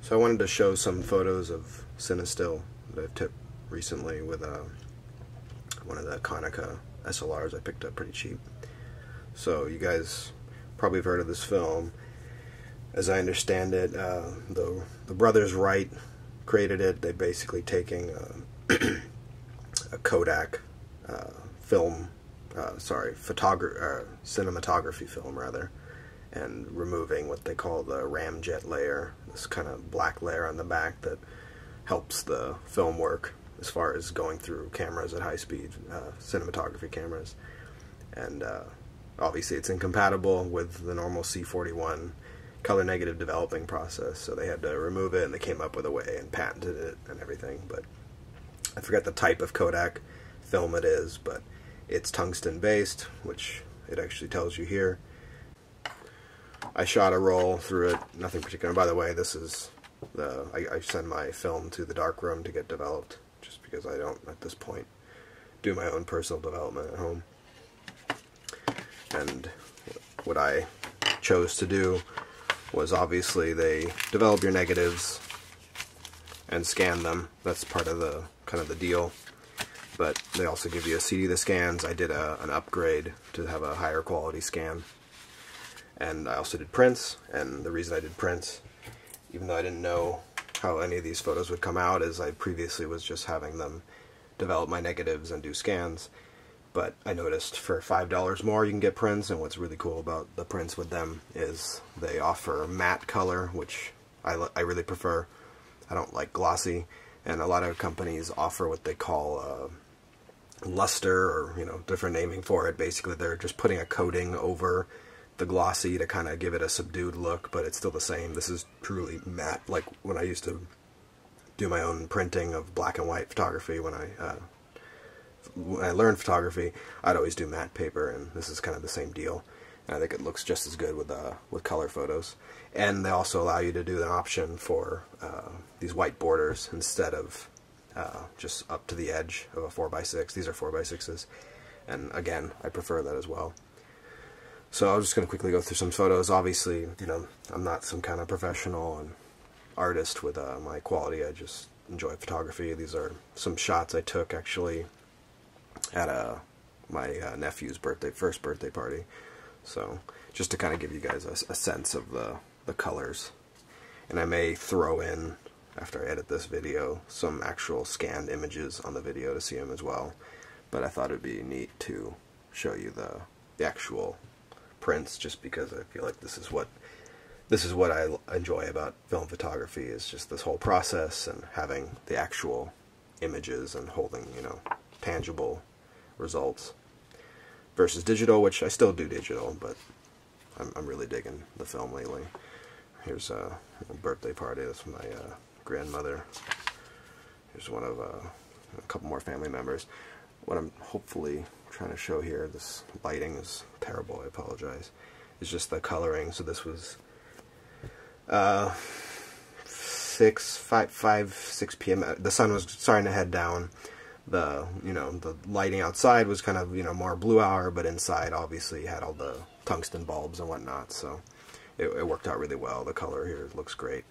So I wanted to show some photos of CineStill that I've took recently with one of the Konica SLRs I picked up pretty cheap. So you guys probably have heard of this film. As I understand it, the brothers Wright created it. They basically taking a Kodak cinematography film rather, and removing what they call the ramjet layer, this kind of black layer on the back that helps the film work as far as going through cameras at high speed, cinematography cameras. And obviously it's incompatible with the normal C41 color negative developing process, so they had to remove it, and they came up with a way and patented it and everything. But I forget the type of Kodak film it is, but it's tungsten based, which it actually tells you here. I shot a roll through it, nothing particular. By the way, this is I send my film to the darkroom to get developed, just because I don't at this point do my own personal development at home. And what I chose to do was, obviously they develop your negatives and scan them. That's part of the kind of the deal. But they also give you a CD that scans. I did an upgrade to have a higher quality scan. And I also did prints, and the reason I did prints, even though I didn't know how any of these photos would come out, is I previously was just having them develop my negatives and do scans. But I noticed for $5 more you can get prints, and what's really cool about the prints with them is they offer matte color, which I really prefer. I don't like glossy, and a lot of companies offer what they call luster, or different naming for it. Basically they're just putting a coating over the glossy to kind of give it a subdued look, but it's still the same. This is truly matte. Like when I used to do my own printing of black and white photography, when I learned photography, I'd always do matte paper, and this is kind of the same deal. And I think it looks just as good with color photos. And they also allow you to do an option for these white borders instead of just up to the edge of a 4x6. These are 4x6s, and again, I prefer that as well. So I was just going to quickly go through some photos. Obviously, I'm not some kind of professional and artist with my quality. I just enjoy photography. These are some shots I took actually at my nephew's first birthday party. So just to kind of give you guys a sense of the colors. And I may throw in, after I edit this video, some actual scanned images on the video to see them as well. But I thought it would be neat to show you the actual prints, just because I feel like this is what I enjoy about film photography, is just this whole process and having the actual images and holding tangible results versus digital, which I still do digital, but I'm really digging the film lately. Here's a birthday party. That's my grandmother. Here's one of a couple more family members. What I'm hopefully trying to show here, this lighting is terrible, I apologize, is just the coloring. So this was 6 p.m. The sun was starting to head down. The lighting outside was kind of more blue hour, but inside obviously had all the tungsten bulbs and whatnot, so it worked out really well. The color here looks great,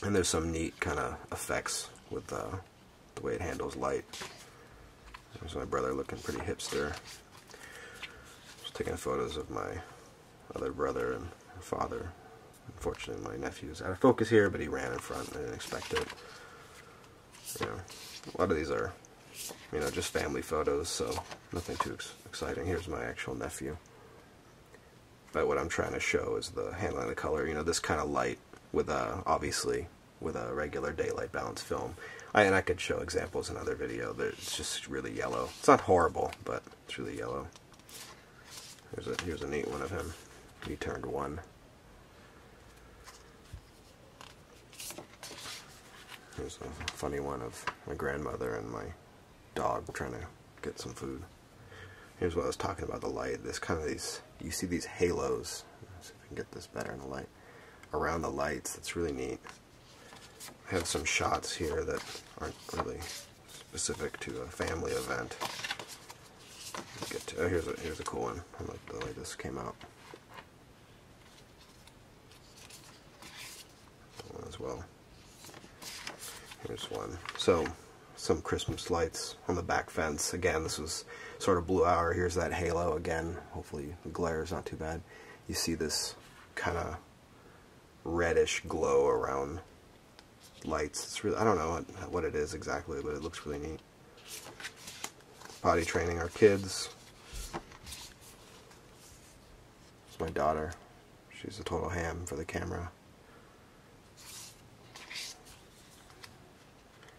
and there's some neat kind of effects with the way it handles light. There's my brother looking pretty hipster. Just taking photos of my other brother and father. Unfortunately, my nephew's out of focus here, but he ran in front. I didn't expect it. A lot of these are, just family photos, so nothing too exciting. Here's my actual nephew. But what I'm trying to show is the handling of the color. This kind of light with obviously with a regular daylight balance film. And I could show examples in another video that it's just really yellow. It's not horrible, but it's really yellow. Here's a neat one of him. He turned 1. Here's a funny one of my grandmother and my dog trying to get some food. Here's what I was talking about, the light. There's kind of you see these halos. Let's see if I can get this better in the light. Around the lights, that's really neat. I have some shots here that aren't really specific to a family event. Here's a cool one. I like the way this came out. That one as well. Here's one. So, some Christmas lights on the back fence. Again, this was sort of blue hour. Here's that halo again. Hopefully the glare is not too bad. You see this kind of reddish glow around lights. It's really, I don't know what it is exactly, but it looks really neat. Potty training our kids. It's my daughter. She's a total ham for the camera.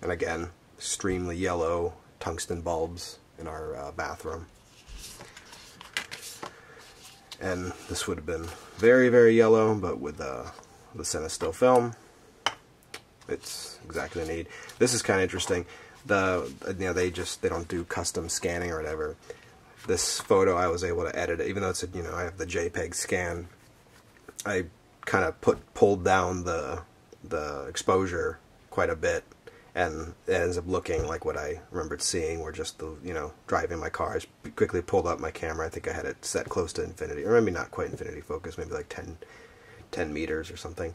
And again, extremely yellow tungsten bulbs in our bathroom. And this would have been very, very yellow, but with the CineStill film, it's exactly what I need. This is kind of interesting. They don't do custom scanning or whatever. This photo I was able to edit it, even though it's I have the JPEG scan. I kind of pulled down the exposure quite a bit, and it ends up looking like what I remembered seeing, where just driving my car. I quickly pulled up my camera. I think I had it set close to infinity, or maybe not quite infinity focus, maybe like 10 meters or something,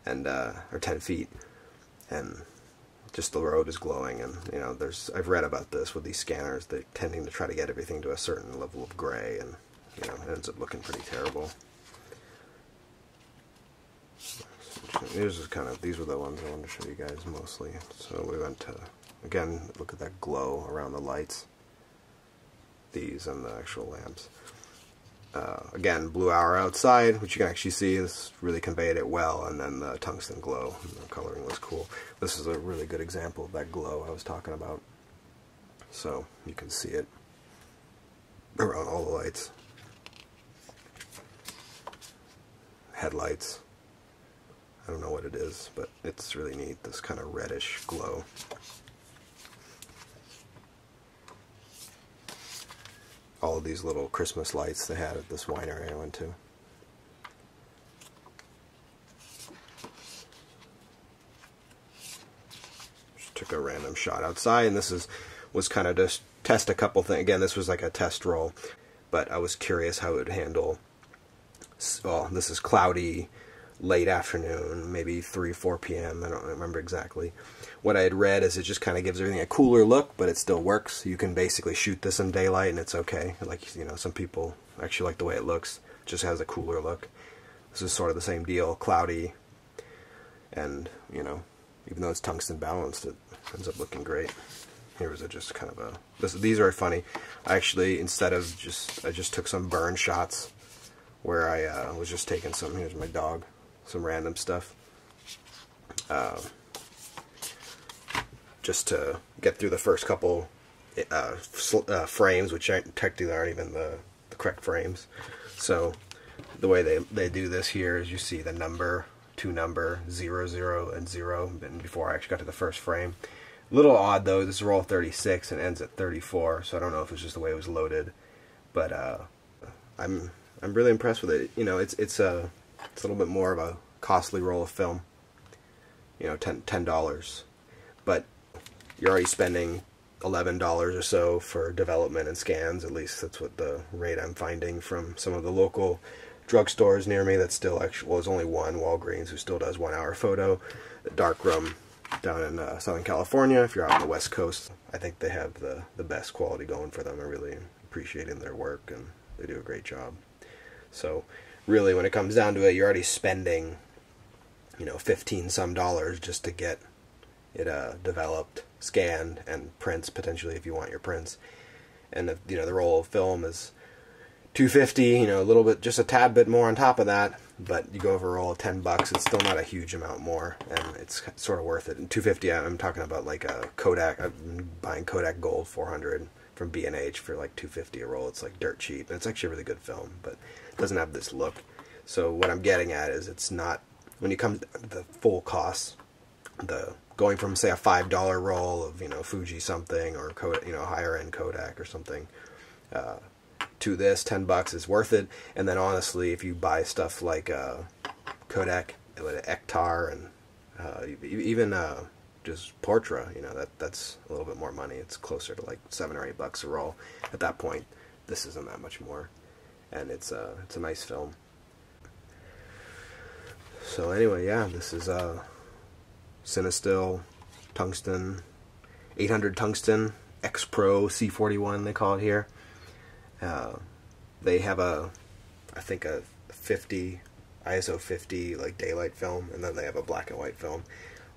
and or 10 feet, and just the road is glowing. And I've read about this with these scanners. They're tending to try to get everything to a certain level of gray, and it ends up looking pretty terrible. These were the ones I wanted to show you guys mostly. So we went to, again, look at that glow around the lights. These and the actual lamps. Again, blue hour outside, which you can actually see. This really conveyed it well, and then the tungsten glow. The coloring was cool. This is a really good example of that glow I was talking about. So you can see it around all the lights. Headlights. I don't know what it is, but it's really neat, this kind of reddish glow. All of these little Christmas lights they had at this winery I went to. Just took a random shot outside, and this was kind of just test a couple things. Again, this was like a test roll, but I was curious how it would handle. Well, this is cloudy, late afternoon, maybe 3-4 p.m. I don't remember exactly. What I had read is it just kind of gives everything a cooler look, but it still works. You can basically shoot this in daylight and it's okay. Like, some people actually like the way it looks. It just has a cooler look. This is sort of the same deal, cloudy, and even though it's tungsten balanced, it ends up looking great. Here was just kind of these are funny. I actually, instead of I just took some burn shots where I was just taking some, here's my dog, some random stuff, just to get through the first couple frames, which technically aren't even the correct frames. So the way they do this here is you see the number, 0, 0, and 0, and before I actually got to the first frame. A little odd though, this is roll 36 and ends at 34, so I don't know if it's just the way it was loaded, but I'm really impressed with it. It's a little bit more of a costly roll of film, $10, but you're already spending $11 or so for development and scans. At least that's what the rate I'm finding from some of the local drugstores near me. That's still actually, well, there's only one, Walgreens, who still does 1 hour photo. The Darkroom down in Southern California, if you're out on the West Coast, I think they have the best quality going for them. I'm really appreciating their work, and they do a great job. So really, when it comes down to it, you're already spending, $15 some just to get it developed, scanned, and prints potentially if you want your prints. And the roll of film is $250, a little bit, just a tad bit more on top of that. But you go over a roll of $10, it's still not a huge amount more, and it's sort of worth it. And $250, I'm talking about like a Kodak. I'm buying Kodak Gold 400 from B&H for like $250 a roll. It's like dirt cheap, and it's actually a really good film, but it doesn't have this look. So what I'm getting at is it's not, when you come to the full cost, going from say a $5 roll of Fuji something, or higher end Kodak or something, to this $10 is worth it. And then honestly, if you buy stuff like Kodak, Ektar, and even just Portra, that's a little bit more money. It's closer to like $7 or $8 a roll. At that point, this isn't that much more, and it's a nice film. So anyway, yeah, this is CineStill Tungsten, 800 Tungsten X Pro C41 they call it here. They have I think a 50 ISO 50 like daylight film, and then they have a black and white film.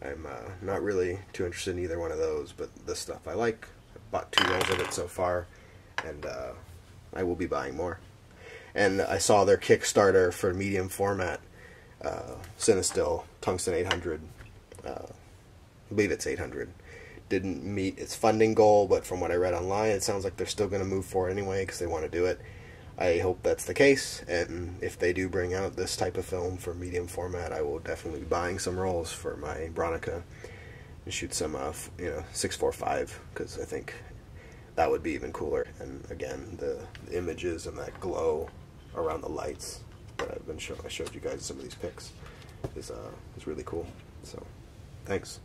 I'm not really too interested in either one of those, but this stuff I like. I've bought 2 rolls of it so far, and I will be buying more. And I saw their Kickstarter for medium format CineStill Tungsten 800. I believe it's 800. Didn't meet its funding goal, but from what I read online, it sounds like they're still going to move forward anyway because they want to do it. I hope that's the case, and if they do bring out this type of film for medium format, I will definitely be buying some rolls for my Bronica and shoot some 645, because I think that would be even cooler. And again, the images and that glow around the lights that I've been showing, I showed you guys some of these pics, is really cool. So, thanks.